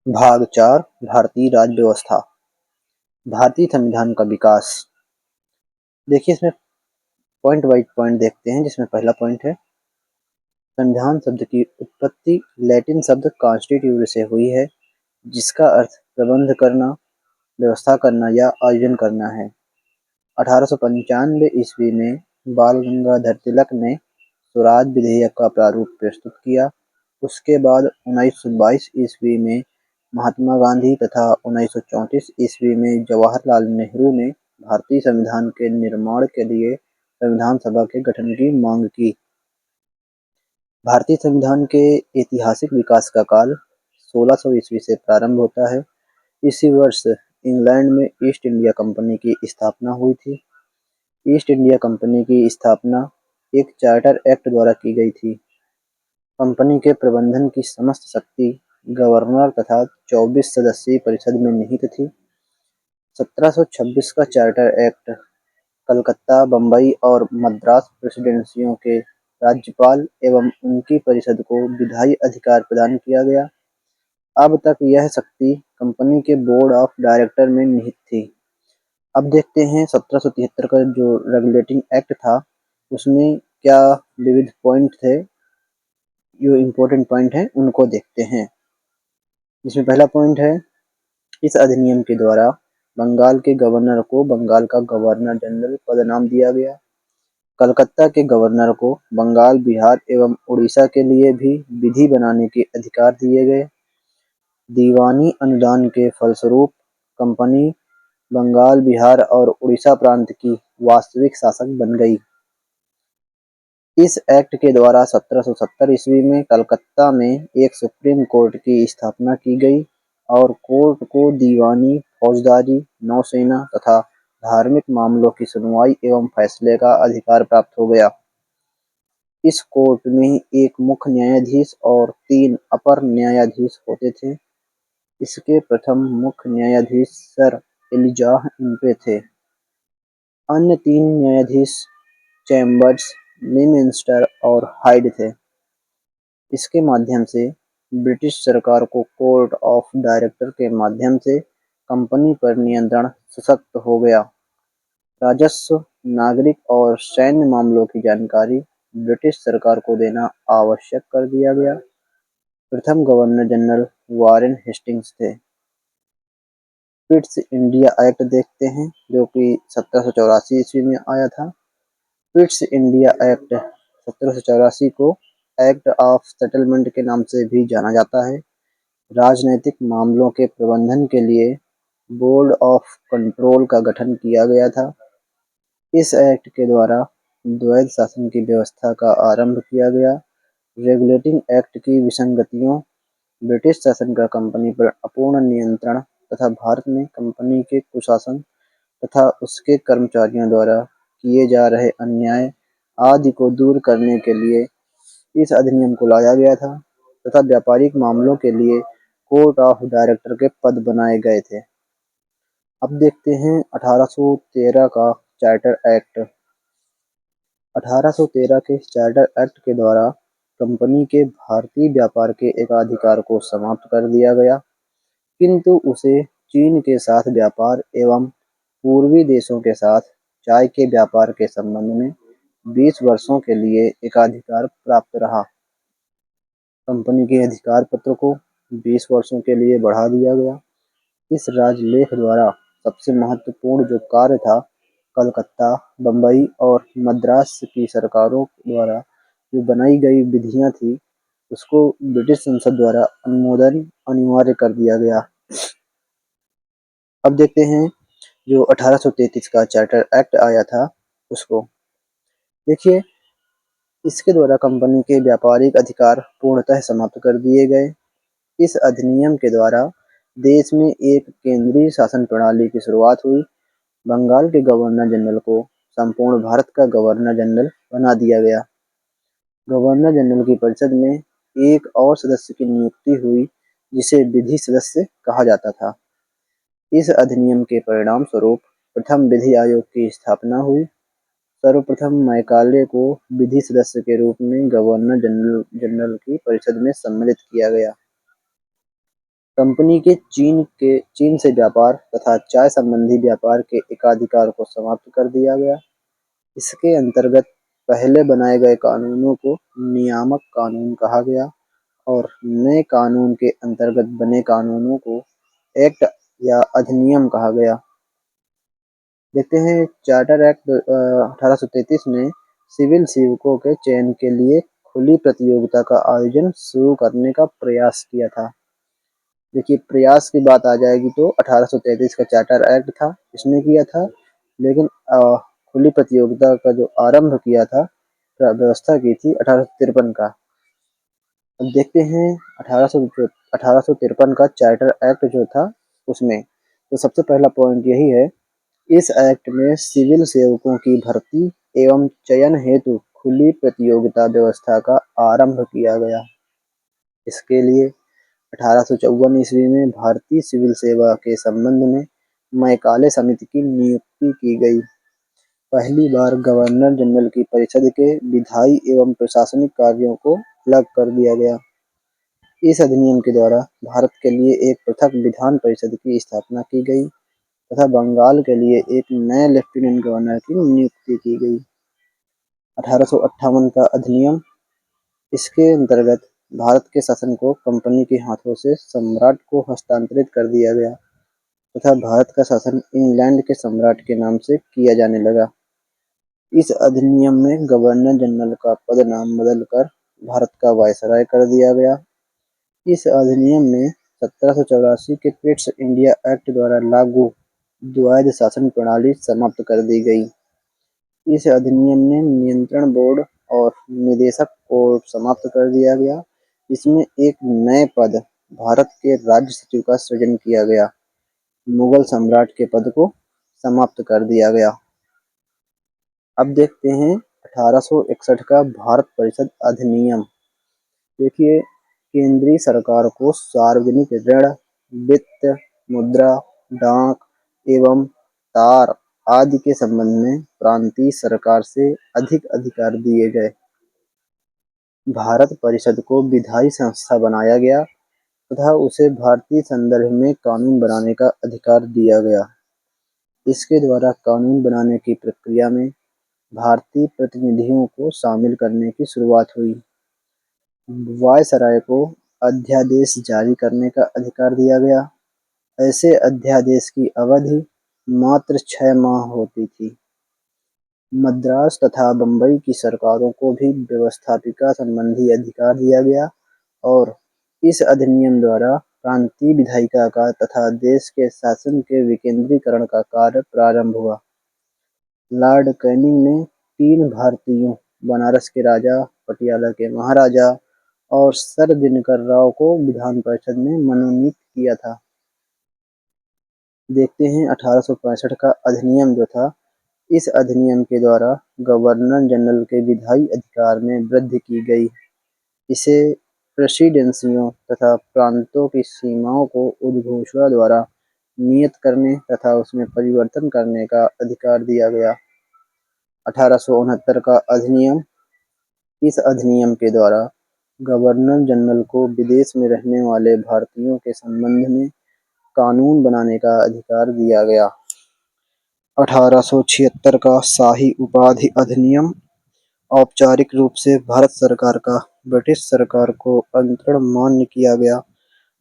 भाग 4 भारतीय राज्य व्यवस्था। भारतीय संविधान का विकास। देखिए इसमें पॉइंट वाइज पॉइंट देखते हैं, जिसमें पहला पॉइंट है संविधान शब्द की उत्पत्ति लैटिन शब्द कॉन्स्टिट्यूट से हुई है, जिसका अर्थ प्रबंध करना, व्यवस्था करना या आयोजन करना है। 1895 ईस्वी में बाल गंगाधर तिलक ने स्वराज विधेयक का प्रारूप प्रस्तुत किया। उसके बाद 1922 ईस्वी में महात्मा गांधी तथा 1934 ईस्वी में जवाहरलाल नेहरू ने भारतीय संविधान के निर्माण के लिए संविधान सभा के गठन की मांग की। भारतीय संविधान के ऐतिहासिक विकास का काल 1600 ईस्वी से प्रारंभ होता है। इसी वर्ष इंग्लैंड में ईस्ट इंडिया कंपनी की स्थापना हुई थी। ईस्ट इंडिया कंपनी की स्थापना एक चार्टर एक्ट द्वारा की गई थी। कंपनी के प्रबंधन की समस्त शक्ति गवर्नर तथा 24 सदस्यीय परिषद में निहित थी। 1726 का चार्टर एक्ट कलकत्ता, बम्बई और मद्रास प्रेसिडेंसियों के राज्यपाल एवं उनकी परिषद को विधायी अधिकार प्रदान किया गया। अब तक यह शक्ति कंपनी के बोर्ड ऑफ डायरेक्टर में निहित थी। अब देखते हैं 1773 का जो रेगुलेटिंग एक्ट था, उसमें क्या विविध पॉइंट थे, जो इम्पोर्टेंट पॉइंट हैं उनको देखते हैं। जिसमें पहला पॉइंट है, इस अधिनियम के द्वारा बंगाल के गवर्नर को बंगाल का गवर्नर जनरल पदनाम दिया गया। कलकत्ता के गवर्नर को बंगाल, बिहार एवं उड़ीसा के लिए भी विधि बनाने के अधिकार दिए गए। दीवानी अनुदान के फलस्वरूप कंपनी बंगाल, बिहार और उड़ीसा प्रांत की वास्तविक शासक बन गई। इस एक्ट के द्वारा 1770 ईस्वी में कलकत्ता में एक सुप्रीम कोर्ट की स्थापना की गई और कोर्ट को दीवानी, फौजदारी, नौसेना तथा धार्मिक मामलों की सुनवाई एवं फैसले का अधिकार प्राप्त हो गया। इस कोर्ट में एक मुख्य न्यायाधीश और 3 अपर न्यायाधीश होते थे। इसके प्रथम मुख्य न्यायाधीश सर एलिजाह इम्पे थे। अन्य 3 न्यायाधीश चैम्बर्स, लीमिंस्टर और हाइड थे। इसके माध्यम से ब्रिटिश सरकार को कोर्ट ऑफ डायरेक्टर के माध्यम से कंपनी पर नियंत्रण सशक्त हो गया। राजस्व, नागरिक और सैन्य मामलों की जानकारी ब्रिटिश सरकार को देना आवश्यक कर दिया गया। प्रथम गवर्नर जनरल वारेन हेस्टिंग्स थे। पिट्स इंडिया एक्ट देखते हैं, जो कि 1784 ईस्वी में आया था। पिट्स इंडिया एक्ट 1784 को एक्ट ऑफ सेटलमेंट के नाम से भी जाना जाता है। राजनैतिक मामलों के प्रबंधन के लिए बोर्ड ऑफ कंट्रोल का गठन किया गया था। इस एक्ट के द्वारा द्वैध शासन की व्यवस्था का आरंभ किया गया। रेगुलेटिंग एक्ट की विसंगतियों, ब्रिटिश शासन का कंपनी पर अपूर्ण नियंत्रण तथा भारत में कंपनी के कुशासन तथा उसके कर्मचारियों द्वारा किए जा रहे अन्याय आदि को दूर करने के लिए इस अधिनियम को लाया गया था तथा व्यापारिक मामलों के लिए कोर्ट ऑफ डायरेक्टर के पद बनाए गए थे। अब देखते हैं 1813 का चार्टर एक्ट। 1813 के चार्टर एक्ट के द्वारा कंपनी के भारतीय व्यापार के एकाधिकार को समाप्त कर दिया गया, किंतु उसे चीन के साथ व्यापार एवं पूर्वी देशों के साथ चाय के व्यापार के संबंध में 20 वर्षों के लिए एकाधिकार प्राप्त रहा। कंपनी के अधिकार पत्र को 20 वर्षों के लिए बढ़ा दिया गया। इस राजलेख द्वारा सबसे महत्वपूर्ण जो कार्य था, कलकत्ता, बम्बई और मद्रास की सरकारों द्वारा जो बनाई गई विधियां थी, उसको ब्रिटिश संसद द्वारा अनुमोदन अनिवार्य कर दिया गया। अब देखते हैं जो 1833 का चार्टर एक्ट आया था उसको। देखिए, इसके द्वारा कंपनी के व्यापारिक अधिकार पूर्णतः समाप्त कर दिए गए। इस अधिनियम के द्वारा देश में एक केंद्रीय शासन प्रणाली की शुरुआत हुई। बंगाल के गवर्नर जनरल को संपूर्ण भारत का गवर्नर जनरल बना दिया गया। गवर्नर जनरल की परिषद में एक और सदस्य की नियुक्ति हुई, जिसे विधि सदस्य कहा जाता था। इस अधिनियम के परिणाम स्वरूप प्रथम विधि आयोग की स्थापना हुई। सर्वप्रथम मैकाले को विधि सदस्य के रूप में गवर्नर जनरल की परिषद में सम्मिलित किया गया। कंपनी के चीन से व्यापार तथा चाय संबंधी व्यापार के एकाधिकार को समाप्त कर दिया गया। इसके अंतर्गत पहले बनाए गए कानूनों को नियामक कानून कहा गया और नए कानून के अंतर्गत बने कानूनों को एक्ट या अधिनियम कहा गया। देखते हैं चार्टर एक्ट 1833 ने सिविल सेवकों के चयन के लिए खुली प्रतियोगिता का आयोजन शुरू करने का प्रयास किया था। देखिए प्रयास की बात आ जाएगी तो 1833 का चार्टर एक्ट था, इसने किया था, लेकिन खुली प्रतियोगिता का जो आरंभ किया था, व्यवस्था की थी 1853 का। अब देखते हैं 1853 का चार्टर एक्ट जो था उसमें, तो सबसे पहला पॉइंट यही है, इस एक्ट में सिविल सेवकों की भर्ती एवं चयन हेतु खुली प्रतियोगिता व्यवस्था का आरंभ किया गया। इसके लिए 1854 ईस्वी में भारतीय सिविल सेवा के संबंध में मैकाले समिति की नियुक्ति की गई। पहली बार गवर्नर जनरल की परिषद के विधायी एवं प्रशासनिक कार्यों को अलग कर दिया गया। इस अधिनियम के द्वारा भारत के लिए एक पृथक विधान परिषद की स्थापना की गई तथा बंगाल के लिए एक नए लेफ्टिनेंट गवर्नर की नियुक्ति की गई। 1858 का अधिनियम, इसके अंतर्गत भारत के शासन को कंपनी के हाथों से सम्राट को हस्तांतरित कर दिया गया तथा भारत का शासन इंग्लैंड के सम्राट के नाम से किया जाने लगा। इस अधिनियम में गवर्नर जनरल का पद नाम बदलकर भारत का वायसराय कर दिया गया। इस अधिनियम में 1784 के पिट्स इंडिया एक्ट द्वारा लागू द्वैध शासन प्रणाली समाप्त कर दी गई। इस अधिनियम ने नियंत्रण बोर्ड और निदेशक को समाप्त कर दिया गया। इसमें एक नए पद भारत के राज्य सचिव का सृजन किया गया। मुगल सम्राट के पद को समाप्त कर दिया गया। अब देखते हैं 1861 का भारत परिषद अधिनियम। देखिए केंद्रीय सरकार को सार्वजनिक ऋण, वित्त, मुद्रा, डाक एवं तार आदि के संबंध में प्रांतीय सरकार से अधिक अधिकार दिए गए। भारत परिषद को विधायी संस्था बनाया गया तथा उसे भारतीय संदर्भ में कानून बनाने का अधिकार दिया गया। इसके द्वारा कानून बनाने की प्रक्रिया में भारतीय प्रतिनिधियों को शामिल करने की शुरुआत हुई। वायसराय को अध्यादेश जारी करने का अधिकार दिया गया। ऐसे अध्यादेश की अवधि मात्र 6 माह होती थी। मद्रास तथा बंबई की सरकारों को भी व्यवस्थापिका संबंधी अधिकार दिया गया और इस अधिनियम द्वारा प्रांतीय विधायिका का तथा देश के शासन के विकेंद्रीकरण का कार्य प्रारंभ हुआ। लॉर्ड कैनिंग ने 3 भारतीयों, बनारस के राजा, पटियाला के महाराजा और सर दिनकर राव को विधान परिषद में मनोनीत किया था। देखते हैं 1865 का अधिनियम जो था, इस अधिनियम के द्वारा गवर्नर जनरल के विधायी अधिकार में वृद्धि की गई। इसे प्रेसिडेंसियों तथा प्रांतों की सीमाओं को उद्घोषणा द्वारा नियत करने तथा उसमें परिवर्तन करने का अधिकार दिया गया। 1869 का अधिनियम, इस अधिनियम के द्वारा गवर्नर जनरल को विदेश में रहने वाले भारतीयों के संबंध में कानून बनाने का अधिकार दिया गया। 1876 का शाही उपाधि अधिनियम, औपचारिक रूप से भारत सरकार का ब्रिटिश सरकार को अंतरण मान्य किया गया।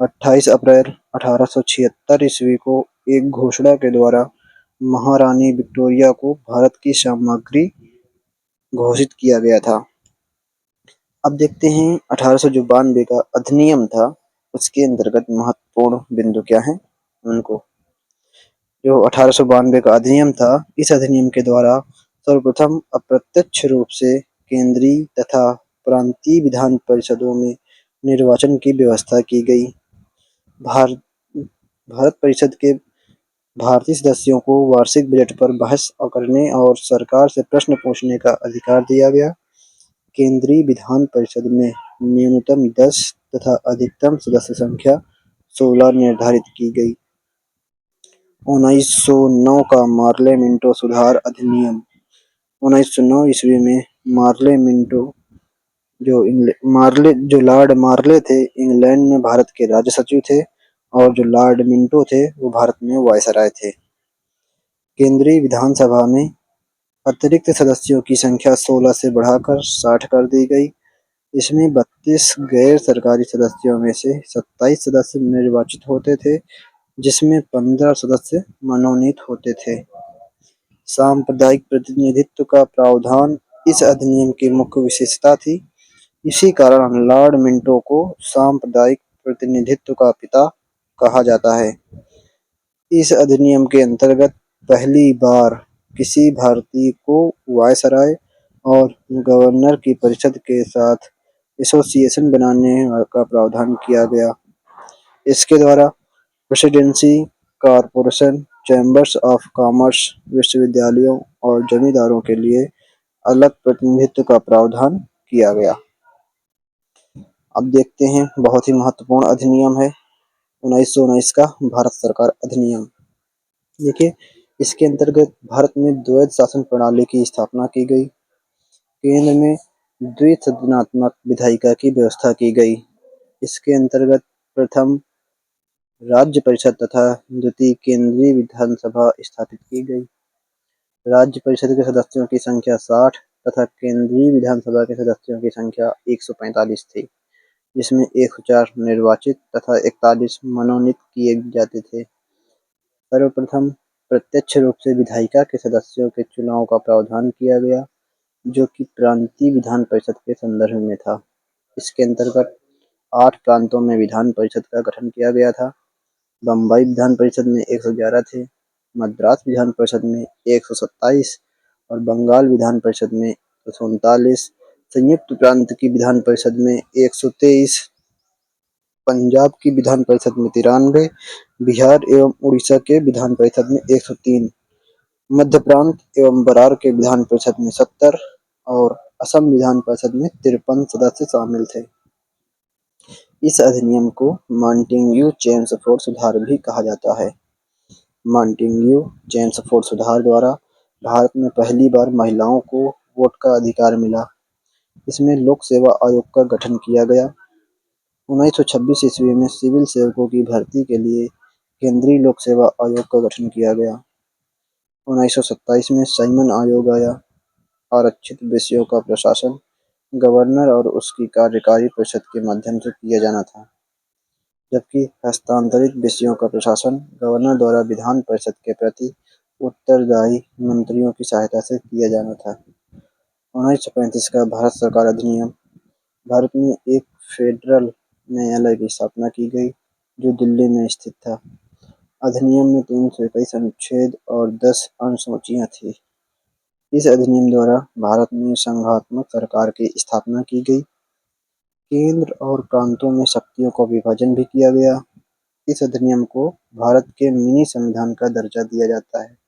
28 अप्रैल 1876 ईस्वी को एक घोषणा के द्वारा महारानी विक्टोरिया को भारत की सामग्री घोषित किया गया था। अब देखते हैं 1892 का अधिनियम था, उसके अंतर्गत महत्वपूर्ण बिंदु क्या हैं उनको। जो 1892 का अधिनियम था, इस अधिनियम के द्वारा सर्वप्रथम अप्रत्यक्ष रूप से केंद्रीय तथा प्रांतीय विधान परिषदों में निर्वाचन की व्यवस्था की गई। भारत परिषद के भारतीय सदस्यों को वार्षिक बजट पर बहस करने और सरकार से प्रश्न पूछने का अधिकार दिया गया। केंद्रीय विधान परिषद में न्यूनतम 10 तथा अधिकतम सदस्य संख्या 16 निर्धारित की गई। 1909 का मार्ले मिंटो सुधार अधिनियम। 1909 ईस्वी में मार्ले मिंटो जो लॉर्ड मार्ले थे, इंग्लैंड में भारत के राज्य सचिव थे और जो लॉर्ड मिंटो थे वो भारत में वायसराय थे। केंद्रीय विधानसभा में अतिरिक्त सदस्यों की संख्या 16 से बढ़ाकर 60 कर दी गई। इसमें 32 गैर सरकारी सदस्यों में से 27 सदस्य निर्वाचित होते थे, जिसमें 15 सदस्य मनोनीत होते थे। सांप्रदायिक प्रतिनिधित्व का प्रावधान इस अधिनियम की मुख्य विशेषता थी। इसी कारण लॉर्ड मिंटो को सांप्रदायिक प्रतिनिधित्व का पिता कहा जाता है। इस अधिनियम के अंतर्गत पहली बार किसी भारतीय को वायसराय और गवर्नर की परिषद के साथ एसोसिएशन बनाने का प्रावधान किया गया। इसके द्वारा presidency, corporation, chambers of commerce, विश्वविद्यालयों और जमींदारों के लिए अलग प्रतिनिधित्व का प्रावधान किया गया। अब देखते हैं बहुत ही महत्वपूर्ण अधिनियम है 1919 का भारत सरकार अधिनियम। देखिए, इसके अंतर्गत भारत में द्वैध शासन प्रणाली की स्थापना की गई। केंद्र में द्विसदनात्मक विधायिका की व्यवस्था की गई। इसके अंतर्गत प्रथम राज्य परिषद तथा द्वितीय केंद्रीय विधानसभा स्थापित की गई। राज्य परिषद के सदस्यों की संख्या 60 तथा केंद्रीय विधानसभा के सदस्यों की संख्या 145 थी, जिसमें 104 निर्वाचित तथा 41 मनोनीत किए जाते थे। सर्वप्रथम प्रत्यक्ष रूप से विधायिका के सदस्यों के चुनाव का प्रावधान किया गया, जो कि प्रांतीय विधान परिषद के संदर्भ में था। इसके अंतर्गत 8 प्रांतों में विधान परिषद का गठन किया गया था। बम्बई विधान परिषद में 111 थे, मद्रास विधान परिषद में 127 और बंगाल विधान परिषद में 139, संयुक्त प्रांत की विधान परिषद में 123, पंजाब की विधान परिषद में 93, बिहार एवं उड़ीसा के विधान परिषद में 103, मध्य प्रांत एवं बरार के विधान परिषद में 70 और असम विधान परिषद में 53 सदस्य शामिल थे। इस अधिनियम को मॉन्टेग्यू-चेम्सफोर्ड सुधार भी कहा जाता है। मॉन्टेग्यू-चेम्सफोर्ड सुधार द्वारा भारत में पहली बार महिलाओं को वोट का अधिकार मिला। इसमें लोक सेवा आयोग का गठन किया गया। 1926 ईस्वी में सिविल सेवकों की भर्ती के लिए केंद्रीय लोक सेवा आयोग का गठन किया गया। 1927 में साइमन आयोग आया। आरक्षित विषयों का प्रशासन गवर्नर और उसकी कार्यकारी परिषद के माध्यम से किया जाना था, जबकि हस्तांतरित विषयों का प्रशासन गवर्नर द्वारा विधान परिषद के प्रति उत्तरदायी मंत्रियों की सहायता से किया जाना था। 1935 का भारत सरकार अधिनियम। भारत में एक फेडरल न्यायालय की स्थापना की गई, जो दिल्ली में स्थित था। अधिनियम में 321 अनुच्छेद और 10 अनुसूचियां थी। इस अधिनियम द्वारा भारत में संघात्मक सरकार की स्थापना की गई। केंद्र और प्रांतों में शक्तियों का विभाजन भी किया गया। इस अधिनियम को भारत के मिनी संविधान का दर्जा दिया जाता है।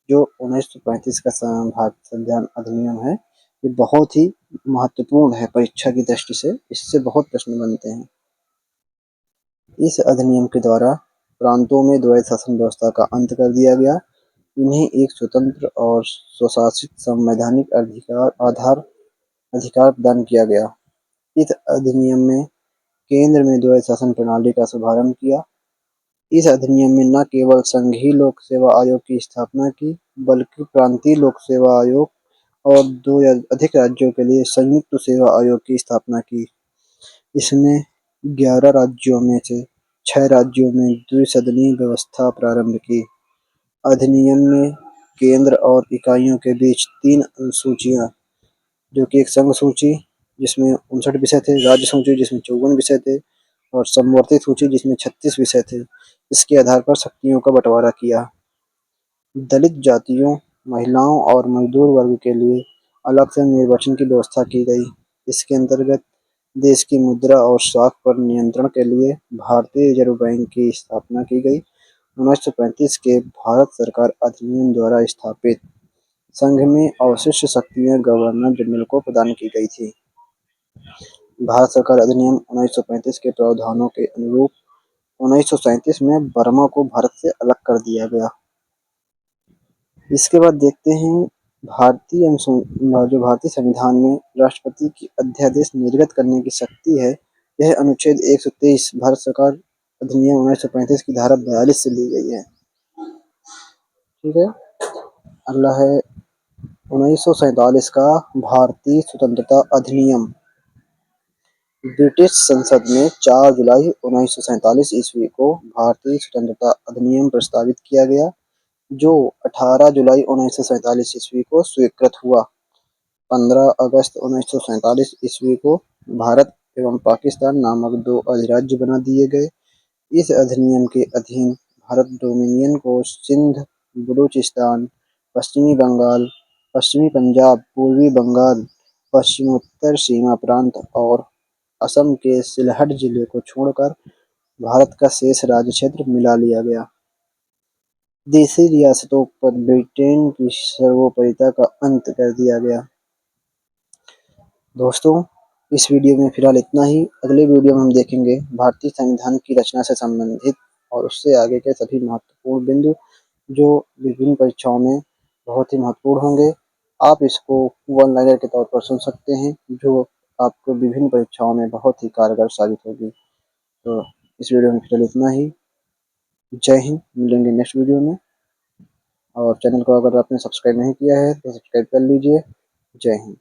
जो 1935 का भारत संविधान अधिनियम है, ये बहुत ही महत्वपूर्ण है परीक्षा की दृष्टि से। इससे बहुत प्रश्न बनते हैं। इस अधिनियम के द्वारा प्रांतों में द्वैध शासन व्यवस्था का अंत कर दिया गया। इन्हें एक स्वतंत्र और स्वशासित संवैधानिक अधिकार प्रदान किया गया। इस अधिनियम में केंद्र में द्वैध शासन प्रणाली का शुभारंभ किया। इस अधिनियम में न केवल संघीय लोक सेवा आयोग की स्थापना की, बल्कि प्रांतीय लोक सेवा आयोग और 2 या अधिक राज्यों के लिए संयुक्त सेवा आयोग की स्थापना की। इसने 11 राज्यों में से 6 राज्यों में द्विसदनीय व्यवस्था प्रारंभ की। अधिनियम में केंद्र और इकाइयों के बीच 3 अनुसूचियां, जो कि एक संघ सूची जिसमें 59 विषय थे, राज्य सूची जिसमें 54 विषय थे और समवर्ती सूची जिसमें 36 विषय थे, इसके आधार पर शक्तियों का बंटवारा किया। दलित जातियों, महिलाओं और मजदूर वर्ग के लिए अलग से निर्वाचन की व्यवस्था की गई। इसके अंतर्गत देश की मुद्रा और साख पर नियंत्रण के लिए भारतीय रिजर्व बैंक की स्थापना की गई। 1935 के भारत सरकार अधिनियम द्वारा स्थापित संघ में अवशिष्ट शक्तियां गवर्नर जनरल को प्रदान की गई थी। भारत सरकार अधिनियम 1935 के प्रावधानों के अनुरूप 1937 में बर्मा को भारत से अलग कर दिया गया। इसके बाद देखते हैं जो भारतीय संविधान में राष्ट्रपति की अध्यादेश निर्गत करने की शक्ति है। यह अनुच्छेद 123 भारत सरकार अधिनियम 1935 की धारा 42 से ली गई है। ठीक है। अगला है 1947 का भारतीय स्वतंत्रता अधिनियम। ब्रिटिश संसद में 4 जुलाई 1947 ईस्वी को भारतीय स्वतंत्रता अधिनियम प्रस्तावित किया गया, जो 18 जुलाई 1947 ईस्वी को स्वीकृत हुआ। 15 अगस्त 1947 ईस्वी को भारत एवं पाकिस्तान नामक दो अधिराज्य बना दिए गए। इस अधिनियम के अधीन भारत डोमिनियन को सिंध, बलूचिस्तान, पश्चिमी बंगाल, पश्चिमी पंजाब, पूर्वी बंगाल, पश्चिमोत्तर सीमा प्रांत और असम के सिलहट जिले को छोड़कर भारत का शेष राज्य क्षेत्र मिला लिया गया। देशी रियासतों पर ब्रिटेन की सर्वोपरिता का अंत कर दिया गया। दोस्तों, इस वीडियो में फिलहाल इतना ही। अगले वीडियो में हम देखेंगे भारतीय संविधान की रचना से संबंधित और उससे आगे के सभी महत्वपूर्ण बिंदु, जो विभिन्न परीक्षाओं में बहुत ही महत्वपूर्ण होंगे। आप इसको वन लाइनर के तौर पर सुन सकते हैं, जो आपको विभिन्न परीक्षाओं में बहुत ही कारगर साबित होगी। तो इस वीडियो में फिलहाल इतना ही। जय हिंद। मिलेंगे नेक्स्ट वीडियो में। और चैनल को अगर आपने सब्सक्राइब नहीं किया है तो सब्सक्राइब कर लीजिए। जय हिंद।